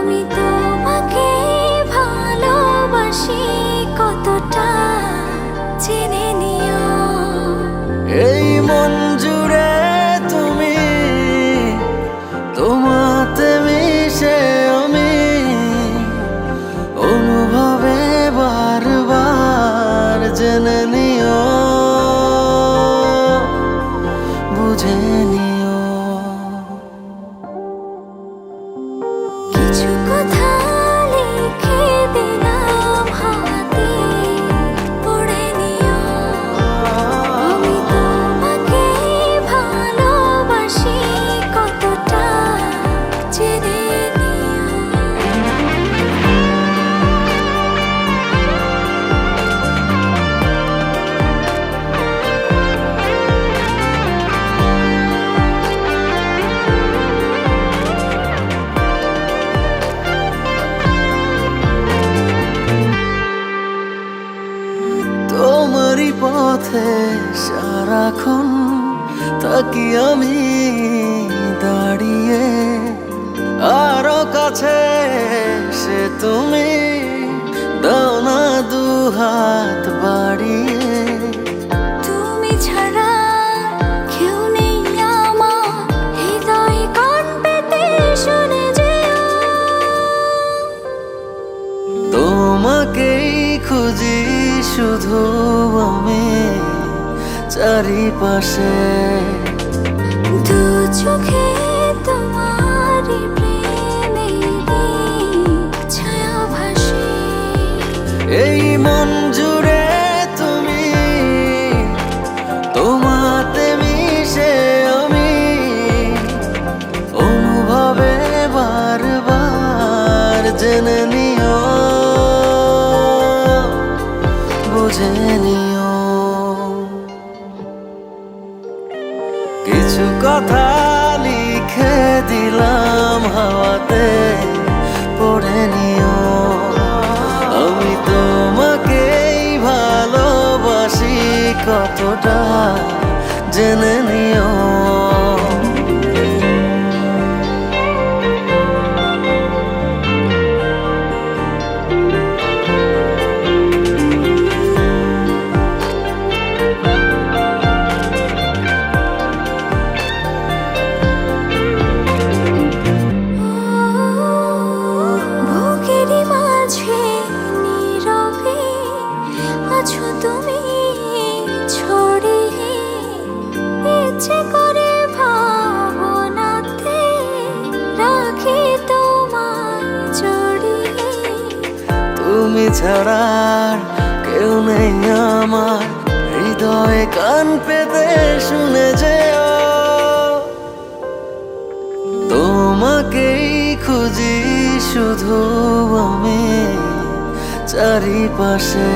আমি তোমাকে ভালোবাসি কতটা জেনে নিও। এই মন জুড়ে তুমি, তোমাতে মিশে আমি অনুভবে বারবার জেনে নিও, বুঝে নিও। কিছু কথা লিখে দিলাম হাতে, পড়ে নিও। আমি তোমাকে ভালোবাসি কতটা জেনে নিও। তোমারই পথে সারাক্ষণ থাকি আমি দাঁড়িয়ে, আরো কাছে সে তুমি দাও না দুহাত বাড়িয়ে। তুমি ছাড়া কেউ নেই আমার হৃদয় কান পেতে শুনে যেও। তোমাকেই খুঁজি শুধু আমি চারিপাশে, দু চোখে তোমারই প্রেমেরই ছায়া ভাসে। এই মন জুড়ে তুমি, তোমাতে মিশে আমি অনুভবে বারবার জেনে নিও, বুঝে নিও। কিছু কথা লিখে দিলাম হাওয়াতে, পড়ে নিও। আমি তোমাকেই ভালোবাসি কতটা জেনে নিও। বুকেরই মাঝে নীরবে আছো তুমি ছড়িয়ে, ইচ্ছে করে ভাবনাতে রাখি তোমায় জড়িয়ে। তুমি ছাড়া আর কেউ নেই আমার হৃদয়ে কান পেতে শুনে যেও। তোমাকেই খুঁজি শুধু আমি চারিপাশে,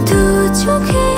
দু চোখে